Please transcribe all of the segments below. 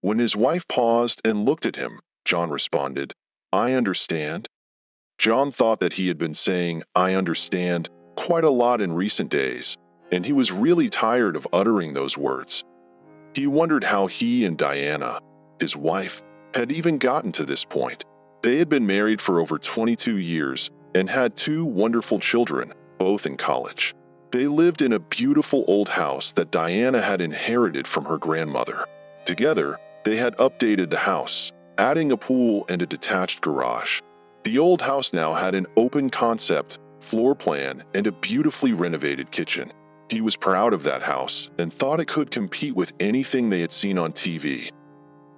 When his wife paused and looked at him, John responded, "I understand." John thought that he had been saying, "I understand," quite a lot in recent days, and he was really tired of uttering those words. He wondered how he and Diana, his wife, had even gotten to this point. They had been married for over 22 years and had two wonderful children, both in college. They lived in a beautiful old house that Diana had inherited from her grandmother. Together, they had updated the house, adding a pool and a detached garage. The old house now had an open concept, floor plan, and a beautifully renovated kitchen. He was proud of that house and thought it could compete with anything they had seen on TV.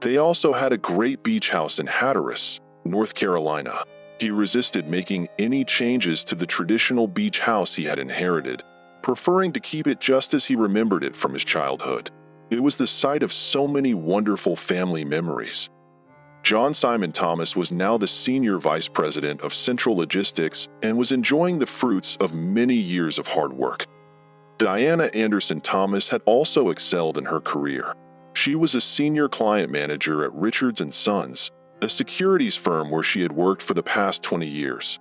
They also had a great beach house in Hatteras, North Carolina. He resisted making any changes to the traditional beach house he had inherited, preferring to keep it just as he remembered it from his childhood. It was the site of so many wonderful family memories. John Simon Thomas was now the senior vice president of Central Logistics and was enjoying the fruits of many years of hard work. Diana Anderson Thomas had also excelled in her career. She was a senior client manager at Richards & Sons, a securities firm where she had worked for the past 20 years.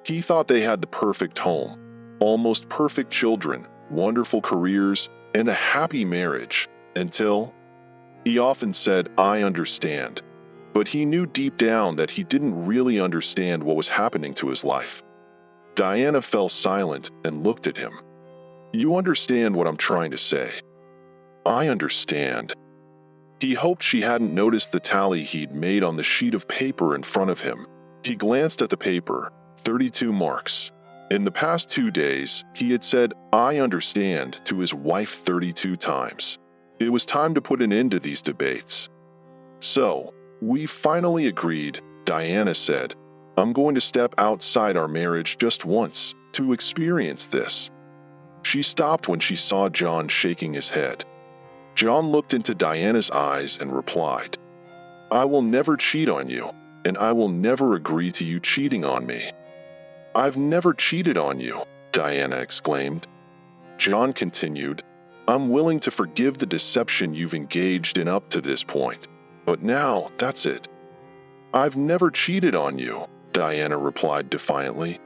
He thought they had the perfect home, almost perfect children, wonderful careers, and a happy marriage, until he often said, "I understand." But he knew deep down that he didn't really understand what was happening to his life. Diana fell silent and looked at him. "You understand what I'm trying to say." "I understand." He hoped she hadn't noticed the tally he'd made on the sheet of paper in front of him. He glanced at the paper, 32 marks. In the past 2 days, he had said, "I understand," to his wife 32 times. It was time to put an end to these debates. "So, we finally agreed," Diana said. "I'm going to step outside our marriage just once to experience this." She stopped when she saw John shaking his head. John looked into Diana's eyes and replied, "I will never cheat on you, and I will never agree to you cheating on me." "I've never cheated on you," Diana exclaimed. John continued, "I'm willing to forgive the deception you've engaged in up to this point, but now that's it." "I've never cheated on you," Diana replied defiantly.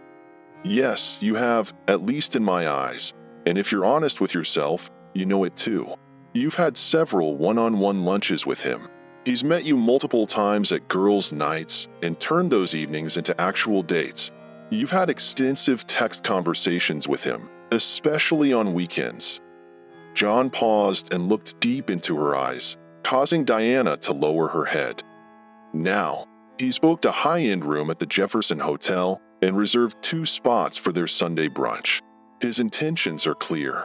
"Yes, you have, at least in my eyes, and if you're honest with yourself, you know it too. You've had several one-on-one lunches with him. He's met you multiple times at girls' nights and turned those evenings into actual dates. You've had extensive text conversations with him, especially on weekends." John paused and looked deep into her eyes, causing Diana to lower her head. Now, he's booked a high-end room at the Jefferson Hotel and reserved 2 spots for their Sunday brunch. His intentions are clear.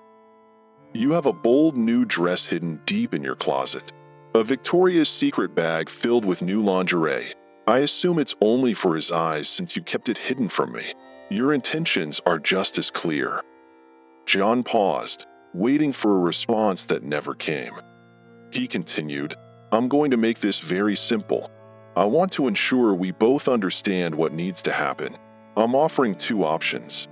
You have a bold new dress hidden deep in your closet, a Victoria's Secret bag filled with new lingerie. I assume it's only for his eyes since you kept it hidden from me. Your intentions are just as clear. John paused, waiting for a response that never came. He continued, "I'm going to make this very simple. I want to ensure we both understand what needs to happen. I'm offering 2 options.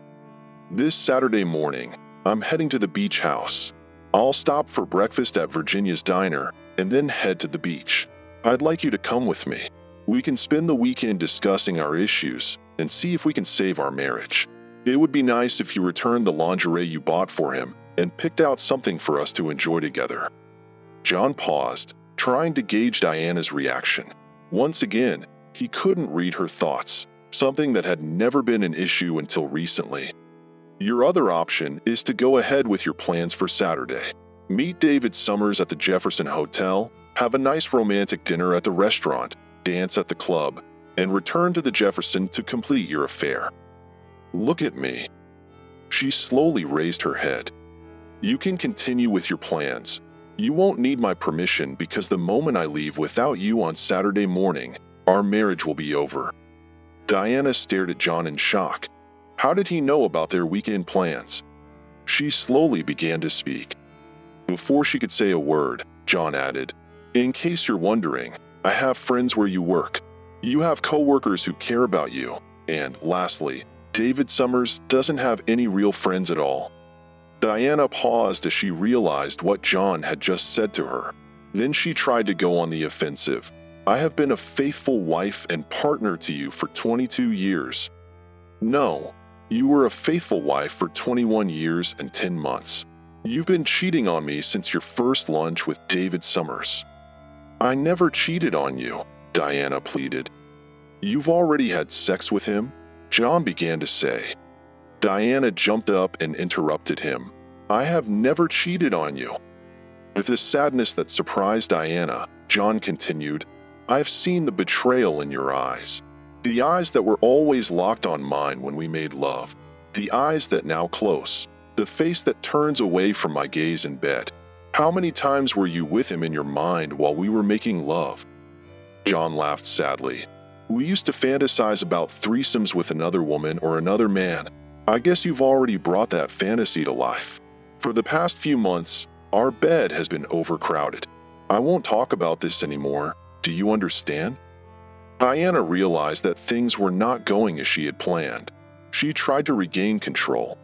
This Saturday morning, I'm heading to the beach house. I'll stop for breakfast at Virginia's Diner and then head to the beach. I'd like you to come with me. We can spend the weekend discussing our issues and see if we can save our marriage. It would be nice if you returned the lingerie you bought for him and picked out something for us to enjoy together." John paused, trying to gauge Diana's reaction. Once again, he couldn't read her thoughts, something that had never been an issue until recently. "Your other option is to go ahead with your plans for Saturday. Meet David Summers at the Jefferson Hotel, have a nice romantic dinner at the restaurant, dance at the club, and return to the Jefferson to complete your affair." "Look at me." She slowly raised her head. "You can continue with your plans. You won't need my permission because the moment I leave without you on Saturday morning, our marriage will be over." Diana stared at John in shock. How did he know about their weekend plans? She slowly began to speak. Before she could say a word, John added, "In case you're wondering, I have friends where you work. You have coworkers who care about you. And lastly, David Summers doesn't have any real friends at all." Diana paused as she realized what John had just said to her. Then she tried to go on the offensive. I have been a faithful wife and partner to you for 22 years. No, you were a faithful wife for 21 years and 10 months. You've been cheating on me since your first lunch with David Summers. I never cheated on you, Diana pleaded. You've already had sex with him, John began to say. Diana jumped up and interrupted him. I have never cheated on you. With a sadness that surprised Diana, John continued, I've seen the betrayal in your eyes. The eyes that were always locked on mine when we made love. The eyes that now close. The face that turns away from my gaze in bed. How many times were you with him in your mind while we were making love? John laughed sadly. We used to fantasize about threesomes with another woman or another man. I guess you've already brought that fantasy to life. For the past few months, our bed has been overcrowded. I won't talk about this anymore. Do you understand? Diana realized that things were not going as she had planned. She tried to regain control.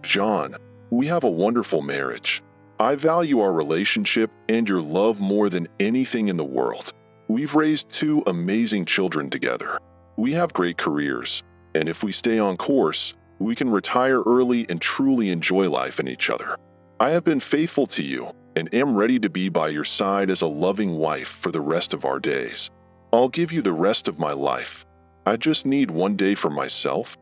John, we have a wonderful marriage. I value our relationship and your love more than anything in the world. We've raised 2 amazing children together. We have great careers, and if we stay on course, we can retire early and truly enjoy life in each other. I have been faithful to you and am ready to be by your side as a loving wife for the rest of our days. I'll give you the rest of my life. I just need 1 day for myself.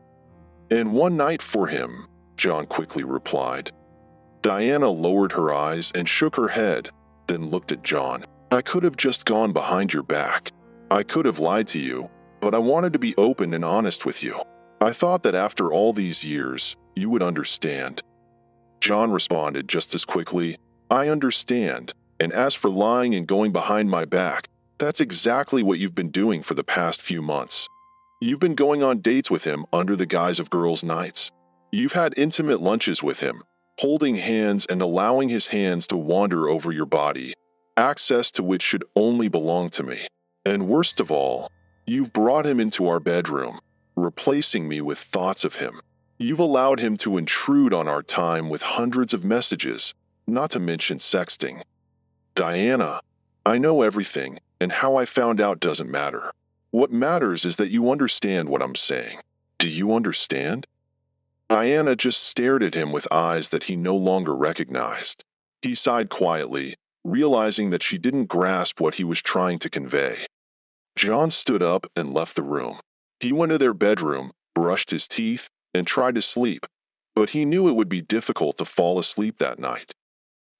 And 1 night for him, John quickly replied. Diana lowered her eyes and shook her head, then looked at John. I could have just gone behind your back. I could have lied to you, but I wanted to be open and honest with you. I thought that after all these years, you would understand. John responded just as quickly, I understand, and as for lying and going behind my back, that's exactly what you've been doing for the past few months. You've been going on dates with him under the guise of girls' nights. You've had intimate lunches with him, holding hands and allowing his hands to wander over your body, access to which should only belong to me. And worst of all, you've brought him into our bedroom, replacing me with thoughts of him. You've allowed him to intrude on our time with hundreds of messages, not to mention sexting. Diana, I know everything, and how I found out doesn't matter. What matters is that you understand what I'm saying. Do you understand? Diana just stared at him with eyes that he no longer recognized. He sighed quietly, realizing that she didn't grasp what he was trying to convey. John stood up and left the room. He went to their bedroom, brushed his teeth, and tried to sleep, but he knew it would be difficult to fall asleep that night.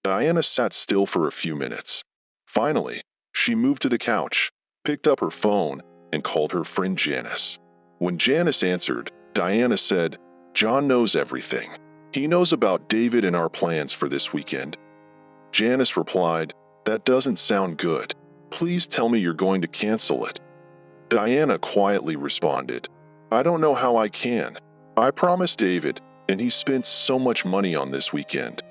Diana sat still for a few minutes. Finally, she moved to the couch, picked up her phone, and called her friend Janice. When Janice answered, Diana said, John knows everything. He knows about David and our plans for this weekend. Janice replied, That doesn't sound good. Please tell me you're going to cancel it. Diana quietly responded, I don't know how I can. I promised David, and he spent so much money on this weekend.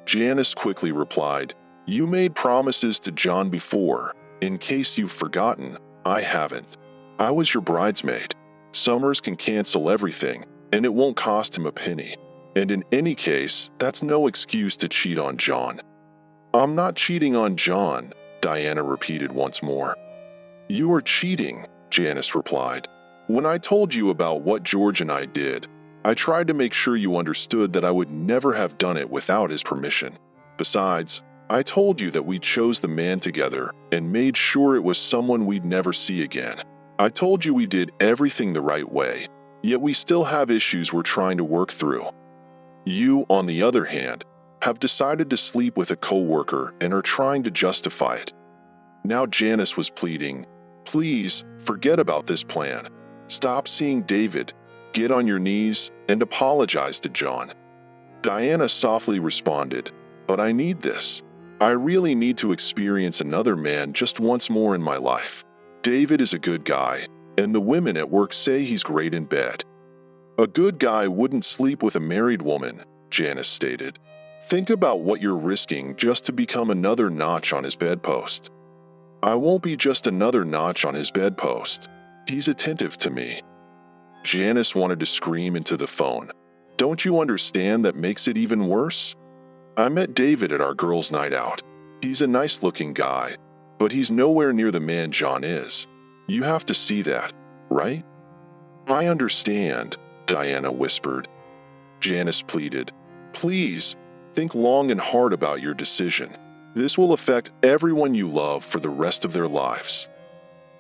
Janice quickly replied, You made promises to John before. In case you've forgotten, I haven't. I was your bridesmaid. Summers can cancel everything, and it won't cost him a penny. And in any case, that's no excuse to cheat on John. I'm not cheating on John, Diana repeated once more. You are cheating, Janice replied. When I told you about what George and I did, I tried to make sure you understood that I would never have done it without his permission. Besides, I told you that we chose the man together and made sure it was someone we'd never see again. I told you we did everything the right way, yet we still have issues we're trying to work through. You, on the other hand, have decided to sleep with a coworker and are trying to justify it. Now Janice was pleading, Please, forget about this plan. Stop seeing David, get on your knees, and apologize to John. Diana softly responded, But I need this. I really need to experience another man just once more in my life. David is a good guy, and the women at work say he's great in bed. A good guy wouldn't sleep with a married woman, Janice stated. Think about what you're risking just to become another notch on his bedpost. I won't be just another notch on his bedpost. He's attentive to me. Janice wanted to scream into the phone. Don't you understand that makes it even worse? I met David at our girls' night out. He's a nice-looking guy, but he's nowhere near the man John is. You have to see that, right?" "I understand," Diana whispered. Janice pleaded, "Please, think long and hard about your decision. This will affect everyone you love for the rest of their lives."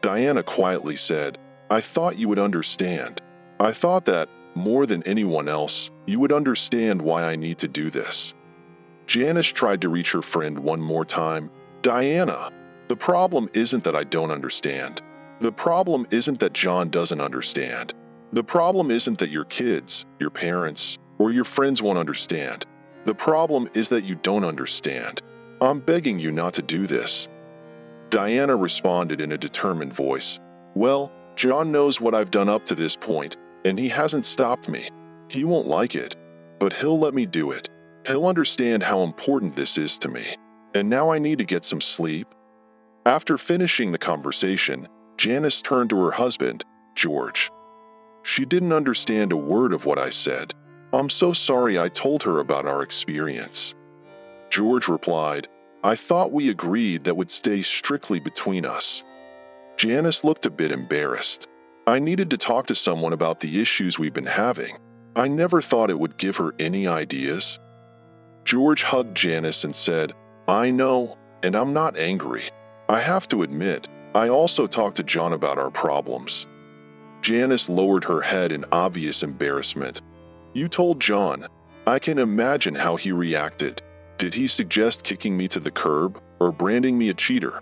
Diana quietly said, "I thought you would understand. I thought that, more than anyone else, you would understand why I need to do this." Janice tried to reach her friend one more time. "Diana, the problem isn't that I don't understand. The problem isn't that John doesn't understand. The problem isn't that your kids, your parents, or your friends won't understand. The problem is that you don't understand. I'm begging you not to do this." Diana responded in a determined voice, "Well, John knows what I've done up to this point, and he hasn't stopped me. He won't like it, but he'll let me do it. He'll understand how important this is to me. And now I need to get some sleep." After finishing the conversation, Janice turned to her husband, George. "She didn't understand a word of what I said. I'm so sorry I told her about our experience." George replied, "I thought we agreed that would stay strictly between us." Janice looked a bit embarrassed. "I needed to talk to someone about the issues we've been having. I never thought it would give her any ideas." George hugged Janice and said, "I know, and I'm not angry. I have to admit, I also talked to John about our problems." Janice lowered her head in obvious embarrassment. "You told John. I can imagine how he reacted. Did he suggest kicking me to the curb or branding me a cheater?"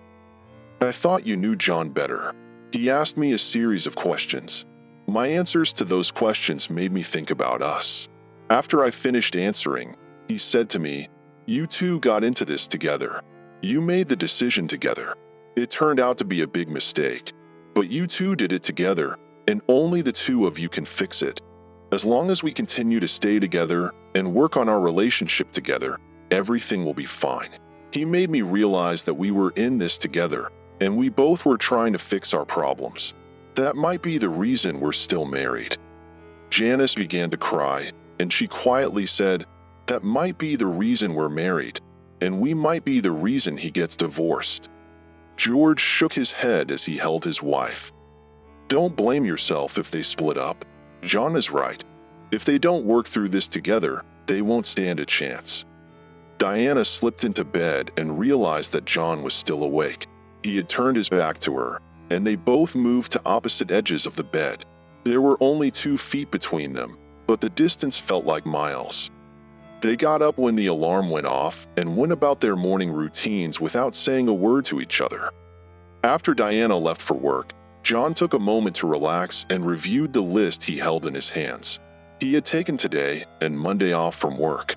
"I thought you knew John better. He asked me a series of questions. My answers to those questions made me think about us. After I finished answering, he said to me, 'You two got into this together. You made the decision together. It turned out to be a big mistake, but you two did it together, and only the two of you can fix it. As long as we continue to stay together and work on our relationship together, everything will be fine.' He made me realize that we were in this together, and we both were trying to fix our problems. That might be the reason we're still married." Janice began to cry, and she quietly said, "That might be the reason we're married, and we might be the reason he gets divorced." George shook his head as he held his wife. "Don't blame yourself if they split up. John is right. If they don't work through this together, they won't stand a chance." Diana slipped into bed and realized that John was still awake. He had turned his back to her, and they both moved to opposite edges of the bed. There were only 2 feet between them, but the distance felt like miles. They got up when the alarm went off and went about their morning routines without saying a word to each other. After Diana left for work, John took a moment to relax and reviewed the list he held in his hands. He had taken today and Monday off from work.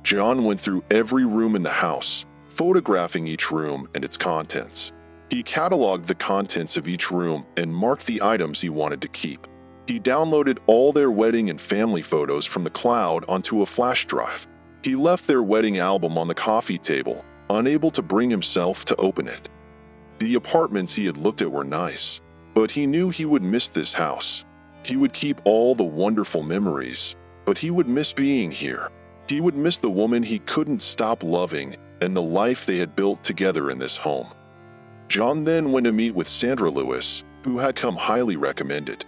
John went through every room in the house, photographing each room and its contents. He cataloged the contents of each room and marked the items he wanted to keep. He downloaded all their wedding and family photos from the cloud onto a flash drive. He left their wedding album on the coffee table, unable to bring himself to open it. The apartments he had looked at were nice, but he knew he would miss this house. He would keep all the wonderful memories, but he would miss being here. He would miss the woman he couldn't stop loving and the life they had built together in this home. John then went to meet with Sandra Lewis, who had come highly recommended.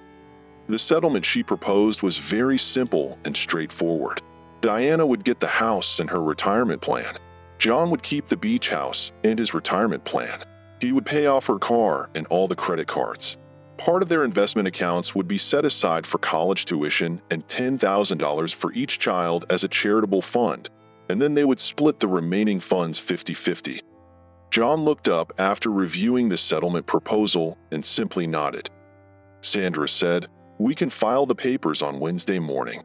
The settlement she proposed was very simple and straightforward. Diana would get the house and her retirement plan. John would keep the beach house and his retirement plan. He would pay off her car and all the credit cards. Part of their investment accounts would be set aside for college tuition and $10,000 for each child as a charitable fund, and then they would split the remaining funds 50-50. John looked up after reviewing the settlement proposal and simply nodded. Sandra said, "We can file the papers on Wednesday morning."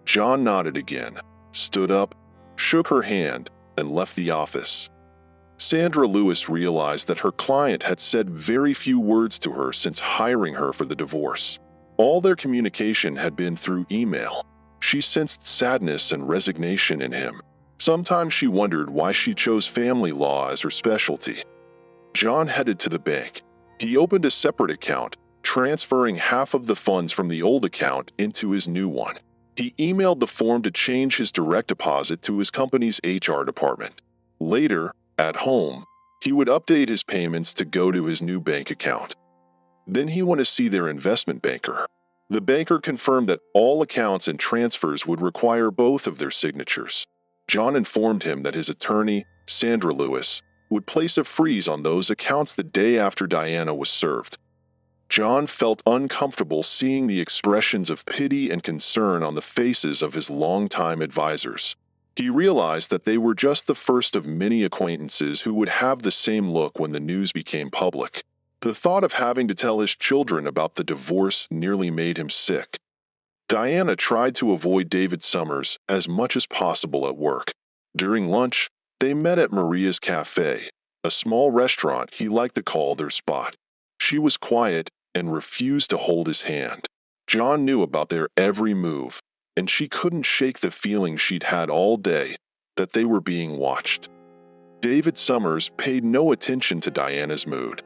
John nodded again, stood up, shook her hand, and left the office. Sandra Lewis realized that her client had said very few words to her since hiring her for the divorce. All their communication had been through email. She sensed sadness and resignation in him. Sometimes she wondered why she chose family law as her specialty. John headed to the bank. He opened a separate account, transferring half of the funds from the old account into his new one. He emailed the form to change his direct deposit to his company's HR department. Later, At home, he would update his payments to go to his new bank account. Then he went to see their investment banker. The banker confirmed that all accounts and transfers would require both of their signatures. John informed him that his attorney, Sandra Lewis, would place a freeze on those accounts the day after Diana was served. John felt uncomfortable seeing the expressions of pity and concern on the faces of his longtime advisors. He realized that they were just the first of many acquaintances who would have the same look when the news became public. The thought of having to tell his children about the divorce nearly made him sick. Diana tried to avoid David Summers as much as possible at work. During lunch, they met at Maria's Cafe, a small restaurant he liked to call their spot. She was quiet and refused to hold his hand. John knew about their every move, and she couldn't shake the feeling she'd had all day that they were being watched. David Summers paid no attention to Diana's mood.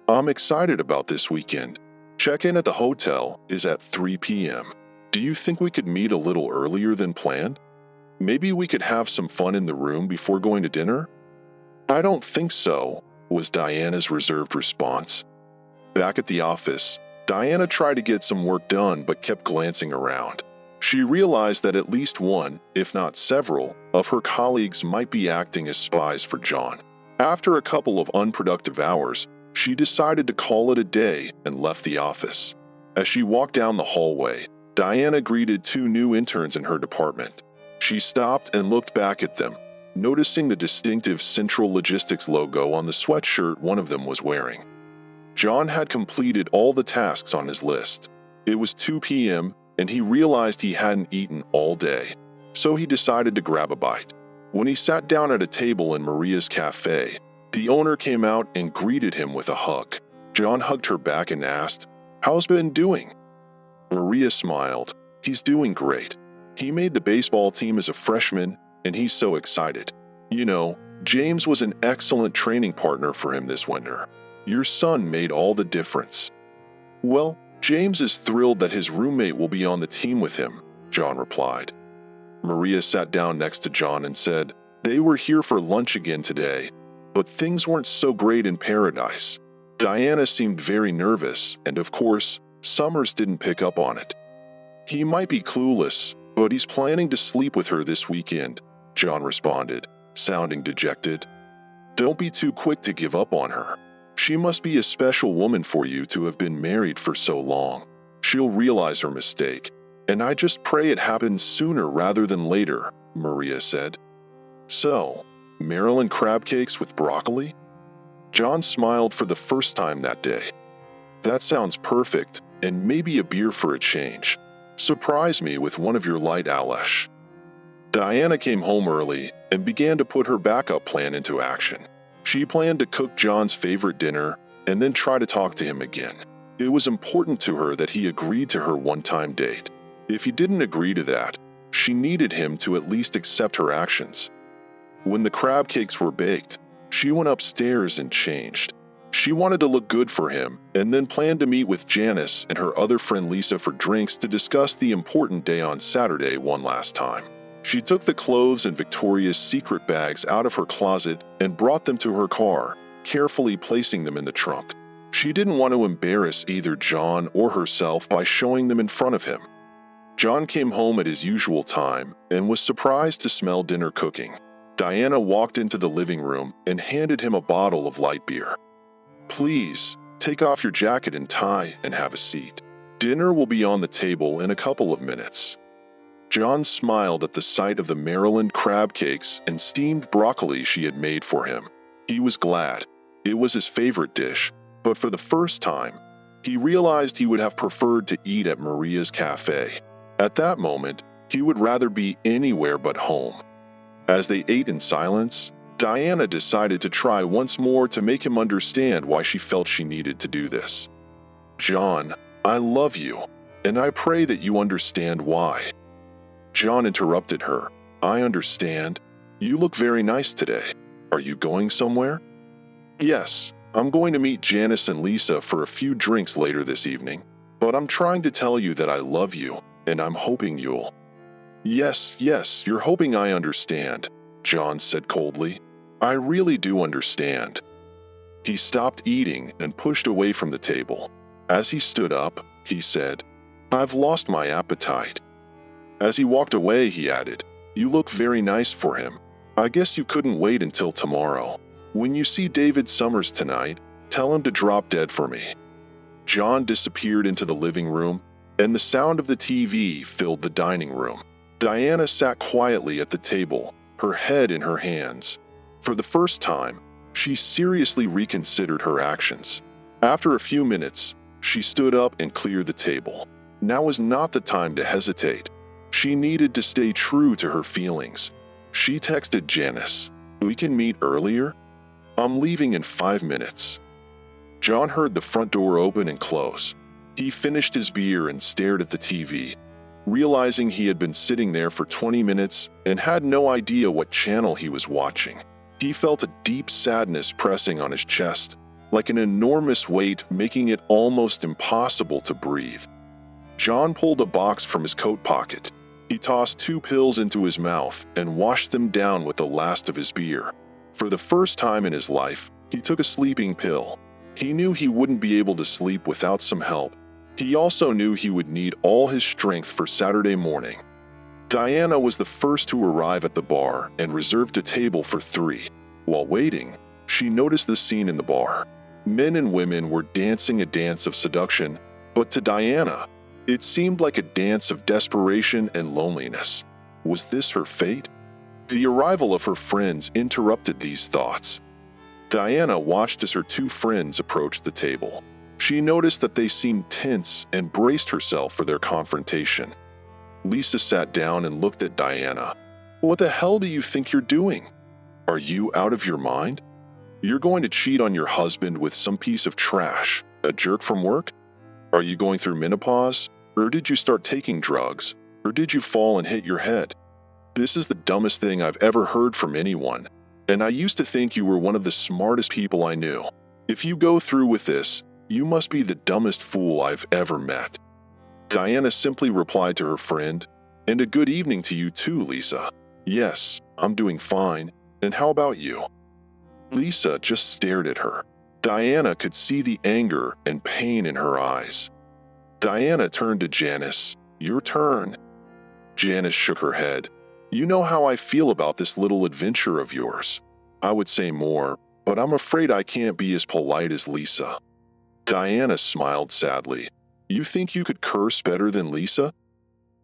"I'm excited about this weekend. Check-in at the hotel is at 3 p.m. Do you think we could meet a little earlier than planned? Maybe we could have some fun in the room before going to dinner?" "I don't think so," was Diana's reserved response. Back at the office, Diana tried to get some work done but kept glancing around. She realized that at least one, if not several, of her colleagues might be acting as spies for John. After a couple of unproductive hours, she decided to call it a day and left the office. As she walked down the hallway, Diana greeted two new interns in her department. She stopped and looked back at them, noticing the distinctive Central Logistics logo on the sweatshirt one of them was wearing. John had completed all the tasks on his list. It was 2 p.m., and he realized he hadn't eaten all day, so he decided to grab a bite. When he sat down at a table in Maria's Cafe, the owner came out and greeted him with a hug. John hugged her back and asked, "How's Ben doing?" Maria smiled. "He's doing great. He made the baseball team as a freshman, and he's so excited. You know, James was an excellent training partner for him this winter. Your son made all the difference." "Well, James is thrilled that his roommate will be on the team with him," John replied. Maria sat down next to John and said, "They were here for lunch again today, but things weren't so great in Paradise." Diana seemed very nervous, and of course, Summers didn't pick up on it. "He might be clueless, but he's planning to sleep with her this weekend," John responded, sounding dejected. "Don't be too quick to give up on her. She must be a special woman for you to have been married for so long. She'll realize her mistake, and I just pray it happens sooner rather than later," Maria said. "So, Maryland crab cakes with broccoli?" John smiled for the first time that day. "That sounds perfect, and maybe a beer for a change. Surprise me with one of your light Alesh." Diana came home early and began to put her backup plan into action. She planned to cook John's favorite dinner and then try to talk to him again. It was important to her that he agreed to her one-time date. If he didn't agree to that, she needed him to at least accept her actions. When the crab cakes were baked, she went upstairs and changed. She wanted to look good for him and then planned to meet with Janice and her other friend Lisa for drinks to discuss the important day on Saturday one last time. She took the clothes and Victoria's Secret bags out of her closet and brought them to her car, carefully placing them in the trunk. She didn't want to embarrass either John or herself by showing them in front of him. John came home at his usual time and was surprised to smell dinner cooking. Diana walked into the living room and handed him a bottle of light beer. "Please, take off your jacket and tie and have a seat. Dinner will be on the table in a couple of minutes." John smiled at the sight of the Maryland crab cakes and steamed broccoli she had made for him. He was glad. It was his favorite dish, but for the first time, he realized he would have preferred to eat at Maria's Cafe. At that moment, he would rather be anywhere but home. As they ate in silence, Diana decided to try once more to make him understand why she felt she needed to do this. "John, I love you, and I pray that you understand why." John interrupted her. "I understand. You look very nice today. Are you going somewhere?" "Yes, I'm going to meet Janice and Lisa for a few drinks later this evening, but I'm trying to tell you that I love you, and I'm hoping you'll—" Yes, you're hoping I understand," John said coldly. I really do understand." He stopped eating and pushed away from the table. As he stood up, he said, "I've lost my appetite." As he walked away, he added, "You look very nice for him. I guess you couldn't wait until tomorrow. When you see David Summers tonight, tell him to drop dead for me." John disappeared into the living room, and the sound of the TV filled the dining room. Diana sat quietly at the table, her head in her hands. For the first time, she seriously reconsidered her actions. After a few minutes, she stood up and cleared the table. Now was not the time to hesitate. She needed to stay true to her feelings. She texted Janice, "We can meet earlier? I'm leaving in 5 minutes." John heard the front door open and close. He finished his beer and stared at the TV, realizing he had been sitting there for 20 minutes and had no idea what channel he was watching. He felt a deep sadness pressing on his chest, like an enormous weight making it almost impossible to breathe. John pulled a box from his coat pocket. He tossed 2 pills into his mouth and washed them down with the last of his beer. For the first time in his life, he took a sleeping pill. He knew he wouldn't be able to sleep without some help. He also knew he would need all his strength for Saturday morning. Diana was the first to arrive at the bar and reserved a table for 3. While waiting, she noticed the scene in the bar. Men and women were dancing a dance of seduction, but to Diana, it seemed like a dance of desperation and loneliness. Was this her fate? The arrival of her friends interrupted these thoughts. Diana watched as her 2 friends approached the table. She noticed that they seemed tense and braced herself for their confrontation. Lisa sat down and looked at Diana. "What the hell do you think you're doing? Are you out of your mind? You're going to cheat on your husband with some piece of trash, a jerk from work? Are you going through menopause? Or did you start taking drugs? Or did you fall and hit your head? This is the dumbest thing I've ever heard from anyone, and I used to think you were one of the smartest people I knew. If you go through with this, you must be the dumbest fool I've ever met." Diana simply replied to her friend, "And a good evening to you too, Lisa. Yes, I'm doing fine. And how about you?" Lisa just stared at her. Diana could see the anger and pain in her eyes. Diana turned to Janice. "Your turn." Janice shook her head. "You know how I feel about this little adventure of yours. I would say more, but I'm afraid I can't be as polite as Lisa." Diana smiled sadly. "You think you could curse better than Lisa?"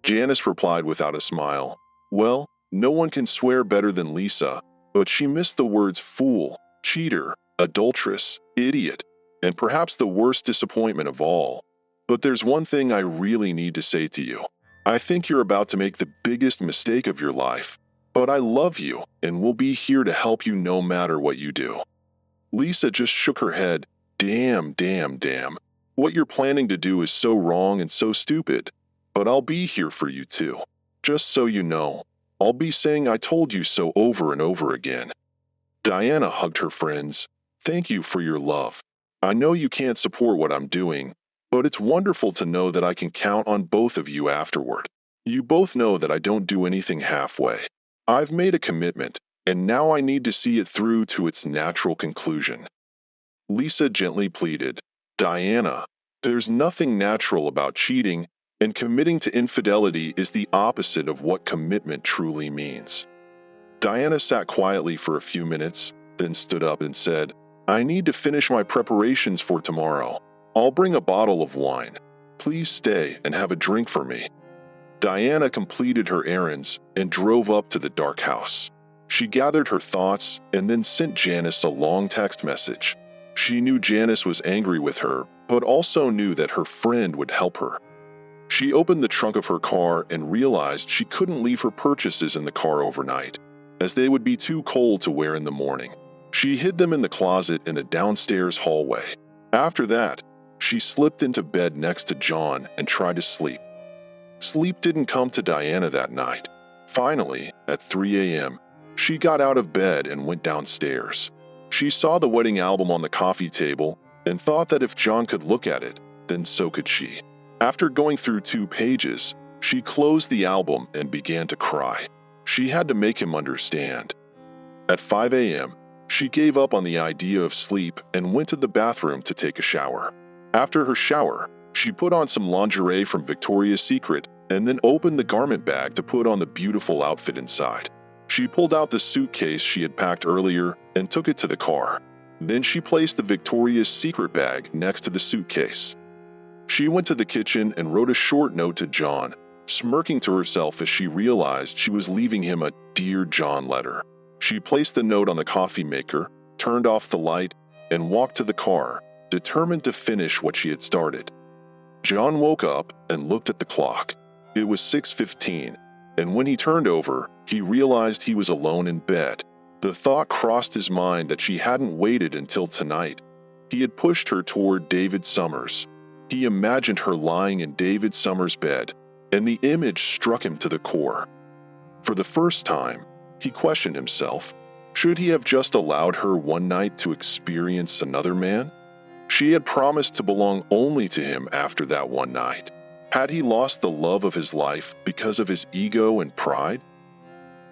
Janice replied without a smile. "Well, no one can swear better than Lisa, but she missed the words fool, cheater, adulteress, idiot, and perhaps the worst disappointment of all. But there's one thing I really need to say to you. I think you're about to make the biggest mistake of your life, but I love you and will be here to help you no matter what you do." Lisa just shook her head. Damn. What you're planning to do is so wrong and so stupid. But I'll be here for you too. Just so you know, I'll be saying I told you so over and over again." Diana hugged her friends. "Thank you for your love. I know you can't support what I'm doing, but it's wonderful to know that I can count on both of you afterward. You both know that I don't do anything halfway. I've made a commitment, and now I need to see it through to its natural conclusion." Lisa gently pleaded, "Diana, there's nothing natural about cheating, and committing to infidelity is the opposite of what commitment truly means." Diana sat quietly for a few minutes, then stood up and said, "I need to finish my preparations for tomorrow. I'll bring a bottle of wine. Please stay and have a drink for me." Diana completed her errands and drove up to the dark house. She gathered her thoughts and then sent Janice a long text message. She knew Janice was angry with her, but also knew that her friend would help her. She opened the trunk of her car and realized she couldn't leave her purchases in the car overnight, as they would be too cold to wear in the morning. She hid them in the closet in the downstairs hallway. After that, she slipped into bed next to John and tried to sleep. Sleep didn't come to Diana that night. Finally, at 3 a.m., she got out of bed and went downstairs. She saw the wedding album on the coffee table and thought that if John could look at it, then so could she. After going through 2 pages, she closed the album and began to cry. She had to make him understand. At 5 a.m., She gave up on the idea of sleep and went to the bathroom to take a shower. After her shower, she put on some lingerie from Victoria's Secret and then opened the garment bag to put on the beautiful outfit inside. She pulled out the suitcase she had packed earlier and took it to the car. Then she placed the Victoria's Secret bag next to the suitcase. She went to the kitchen and wrote a short note to John, smirking to herself as she realized she was leaving him a Dear John letter. She placed the note on the coffee maker, turned off the light, and walked to the car, determined to finish what she had started. John woke up and looked at the clock. It was 6:15, and when he turned over, he realized he was alone in bed. The thought crossed his mind that she hadn't waited until tonight. He had pushed her toward David Summers. He imagined her lying in David Summers' bed, and the image struck him to the core. For the first time, he questioned himself. Should he have just allowed her one night to experience another man? She had promised to belong only to him after that one night. Had he lost the love of his life because of his ego and pride?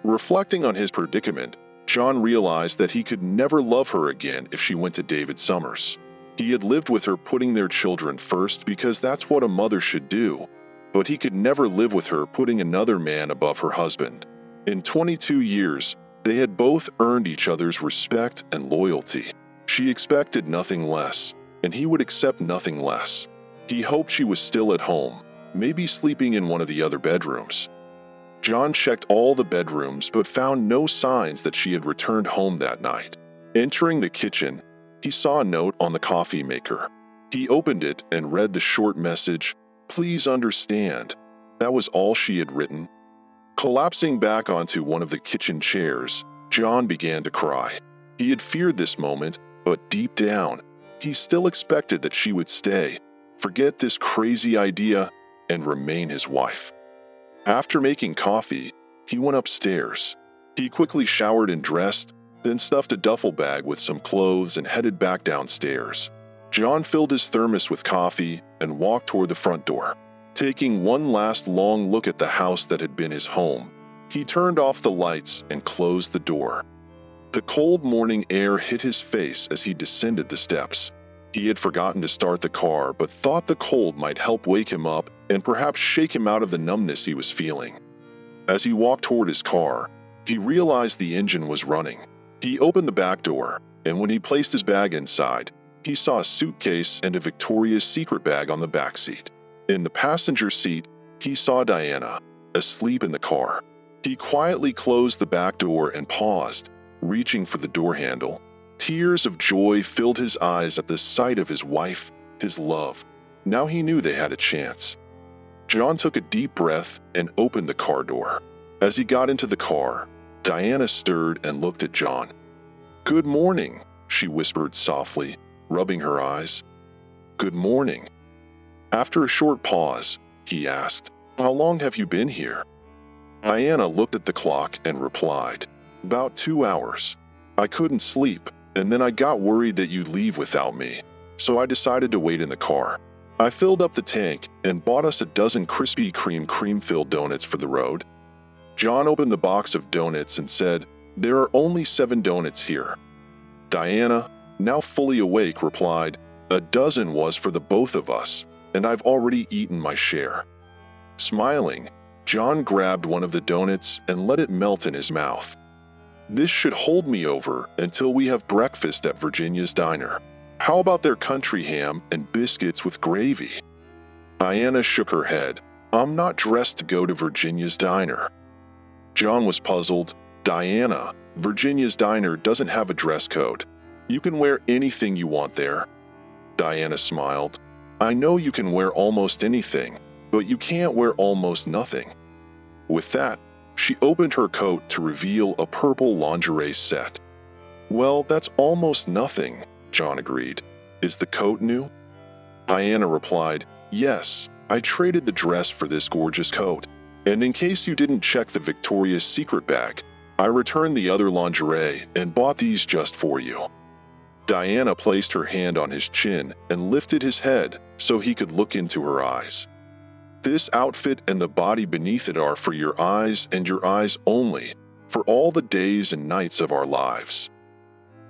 Reflecting on his predicament, John realized that he could never love her again if she went to David Summers. He had lived with her putting their children first because that's what a mother should do, but he could never live with her putting another man above her husband. In 22 years, they had both earned each other's respect and loyalty. She expected nothing less, and he would accept nothing less. He hoped she was still at home, maybe sleeping in one of the other bedrooms. John checked all the bedrooms but found no signs that she had returned home that night. Entering the kitchen, he saw a note on the coffee maker. He opened it and read the short message, "Please understand." That was all she had written. Collapsing back onto one of the kitchen chairs, John began to cry. He had feared this moment, but deep down, he still expected that she would stay, forget this crazy idea, and remain his wife. After making coffee, he went upstairs. He quickly showered and dressed, then stuffed a duffel bag with some clothes and headed back downstairs. John filled his thermos with coffee and walked toward the front door. Taking one last long look at the house that had been his home, he turned off the lights and closed the door. The cold morning air hit his face as he descended the steps. He had forgotten to start the car, but thought the cold might help wake him up and perhaps shake him out of the numbness he was feeling. As he walked toward his car, he realized the engine was running. He opened the back door, and when he placed his bag inside, he saw a suitcase and a Victoria's Secret bag on the back seat. In the passenger seat, he saw Diana, asleep in the car. He quietly closed the back door and paused, reaching for the door handle. Tears of joy filled his eyes at the sight of his wife, his love. Now he knew they had a chance. John took a deep breath and opened the car door. As he got into the car, Diana stirred and looked at John. "Good morning," she whispered softly, rubbing her eyes. "Good morning." After a short pause, he asked, "How long have you been here?" Diana looked at the clock and replied, "About 2 hours. I couldn't sleep, and then I got worried that you'd leave without me, so I decided to wait in the car. I filled up the tank and bought us a dozen Krispy Kreme cream-filled donuts for the road." John opened the box of donuts and said, "There are only 7 donuts here." Diana, now fully awake, replied, "A dozen was for the both of us, and I've already eaten my share." Smiling, John grabbed one of the donuts and let it melt in his mouth. "This should hold me over until we have breakfast at Virginia's Diner. How about their country ham and biscuits with gravy?" Diana shook her head. "I'm not dressed to go to Virginia's Diner." John was puzzled. "Diana, Virginia's Diner doesn't have a dress code. You can wear anything you want there." Diana smiled. "I know you can wear almost anything, but you can't wear almost nothing." With that, she opened her coat to reveal a purple lingerie set. "Well, that's almost nothing," John agreed. "Is the coat new?" Diana replied, "Yes, I traded the dress for this gorgeous coat. And in case you didn't check the Victoria's Secret bag, I returned the other lingerie and bought these just for you." Diana placed her hand on his chin and lifted his head so he could look into her eyes. "This outfit and the body beneath it are for your eyes and your eyes only, for all the days and nights of our lives."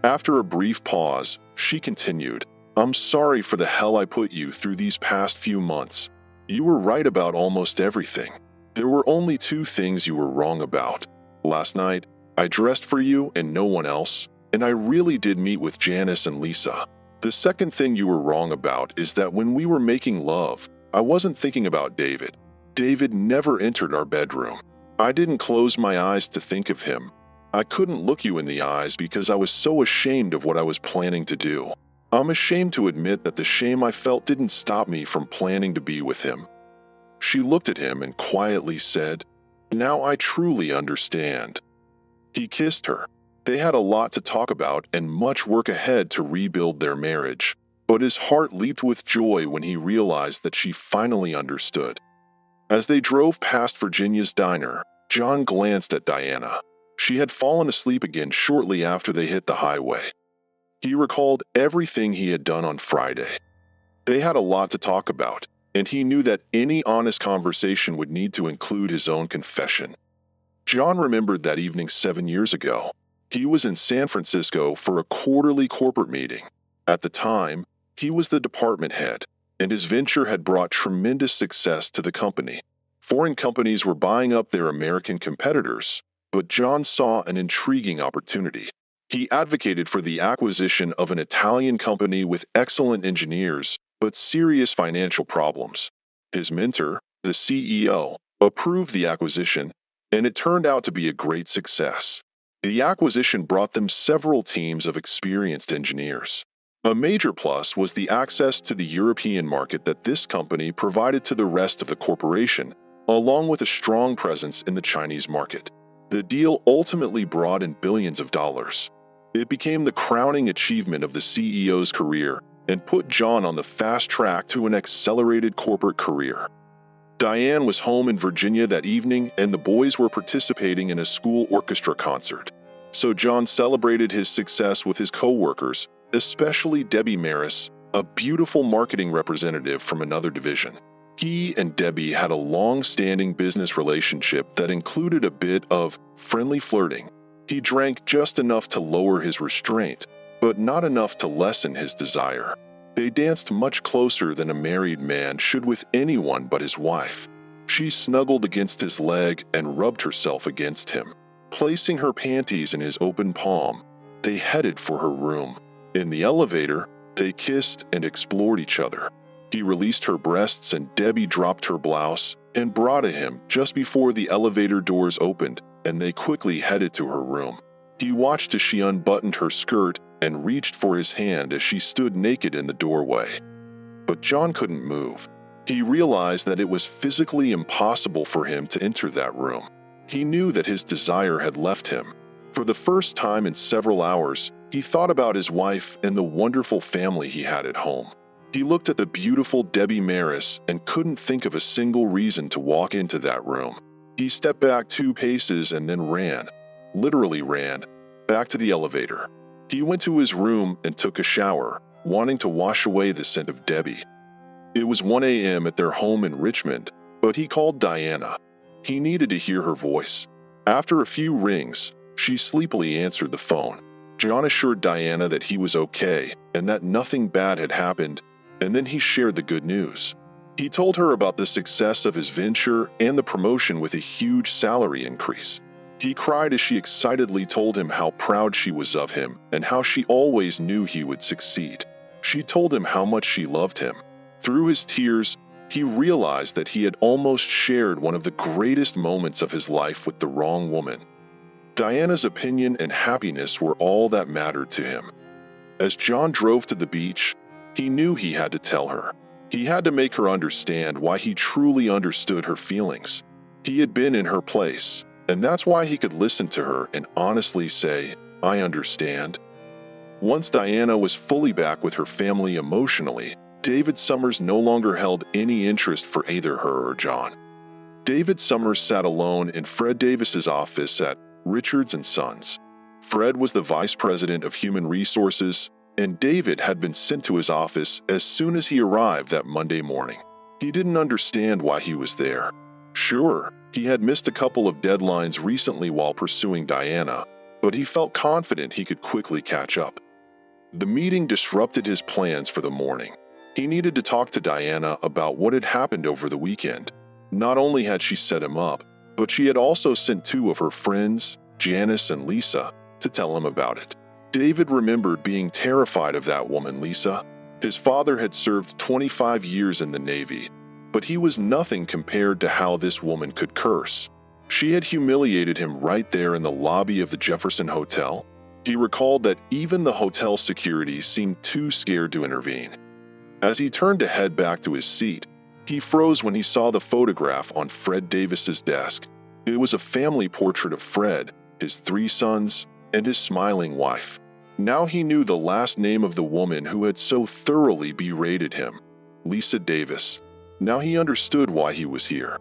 After a brief pause, she continued, "I'm sorry for the hell I put you through these past few months. You were right about almost everything. There were only two things you were wrong about. Last night, I dressed for you and no one else, and I really did meet with Janice and Lisa. The second thing you were wrong about is that when we were making love, I wasn't thinking about David. David never entered our bedroom. I didn't close my eyes to think of him. I couldn't look you in the eyes because I was so ashamed of what I was planning to do. I'm ashamed to admit that the shame I felt didn't stop me from planning to be with him." She looked at him and quietly said, "Now I truly understand." He kissed her. They had a lot to talk about and much work ahead to rebuild their marriage, but his heart leaped with joy when he realized that she finally understood. As they drove past Virginia's diner, John glanced at Diana. She had fallen asleep again shortly after they hit the highway. He recalled everything he had done on Friday. They had a lot to talk about, and he knew that any honest conversation would need to include his own confession. John remembered that evening 7 years ago. He was in San Francisco for a quarterly corporate meeting. At the time, he was the department head, and his venture had brought tremendous success to the company. Foreign companies were buying up their American competitors, but John saw an intriguing opportunity. He advocated for the acquisition of an Italian company with excellent engineers, but serious financial problems. His mentor, the CEO, approved the acquisition, and it turned out to be a great success. The acquisition brought them several teams of experienced engineers. A major plus was the access to the European market that this company provided to the rest of the corporation, along with a strong presence in the Chinese market. The deal ultimately brought in billions of dollars. It became the crowning achievement of the CEO's career and put John on the fast track to an accelerated corporate career. Diane was home in Virginia that evening, and the boys were participating in a school orchestra concert. So John celebrated his success with his co-workers, especially Debbie Maris, a beautiful marketing representative from another division. He and Debbie had a long-standing business relationship that included a bit of friendly flirting. He drank just enough to lower his restraint, but not enough to lessen his desire. They danced much closer than a married man should with anyone but his wife. She snuggled against his leg and rubbed herself against him. Placing her panties in his open palm, they headed for her room. In the elevator, they kissed and explored each other. He released her breasts and Debbie dropped her blouse and bra to him just before the elevator doors opened, and they quickly headed to her room. He watched as she unbuttoned her skirt and reached for his hand as she stood naked in the doorway. But John couldn't move. He realized that it was physically impossible for him to enter that room. He knew that his desire had left him. For the first time in several hours, he thought about his wife and the wonderful family he had at home. He looked at the beautiful Debbie Maris and couldn't think of a single reason to walk into that room. He stepped back 2 paces and then ran, literally ran, back to the elevator. He went to his room and took a shower, wanting to wash away the scent of Debbie. It was 1 a.m. at their home in Richmond, but he called Diana. He needed to hear her voice. After a few rings, she sleepily answered the phone. John assured Diana that he was okay and that nothing bad had happened, and then he shared the good news. He told her about the success of his venture and the promotion with a huge salary increase. He cried as she excitedly told him how proud she was of him and how she always knew he would succeed. She told him how much she loved him. Through his tears, he realized that he had almost shared one of the greatest moments of his life with the wrong woman. Diana's opinion and happiness were all that mattered to him. As John drove to the beach, he knew he had to tell her. He had to make her understand why he truly understood her feelings. He had been in her place, and that's why he could listen to her and honestly say, "I understand." Once Diana was fully back with her family emotionally, David Summers no longer held any interest for either her or John. David Summers sat alone in Fred Davis's office at Richards & Sons. Fred was the vice president of human resources, and David had been sent to his office as soon as he arrived that Monday morning. He didn't understand why he was there. Sure, he had missed a couple of deadlines recently while pursuing Diana, but he felt confident he could quickly catch up. The meeting disrupted his plans for the morning. He needed to talk to Diana about what had happened over the weekend. Not only had she set him up, but she had also sent two of her friends, Janice and Lisa, to tell him about it. David remembered being terrified of that woman, Lisa. His father had served 25 years in the Navy, but he was nothing compared to how this woman could curse. She had humiliated him right there in the lobby of the Jefferson Hotel. He recalled that even the hotel security seemed too scared to intervene. As he turned to head back to his seat, he froze when he saw the photograph on Fred Davis's desk. It was a family portrait of Fred, his 3 sons, and his smiling wife. Now he knew the last name of the woman who had so thoroughly berated him, Lisa Davis. Now he understood why he was here.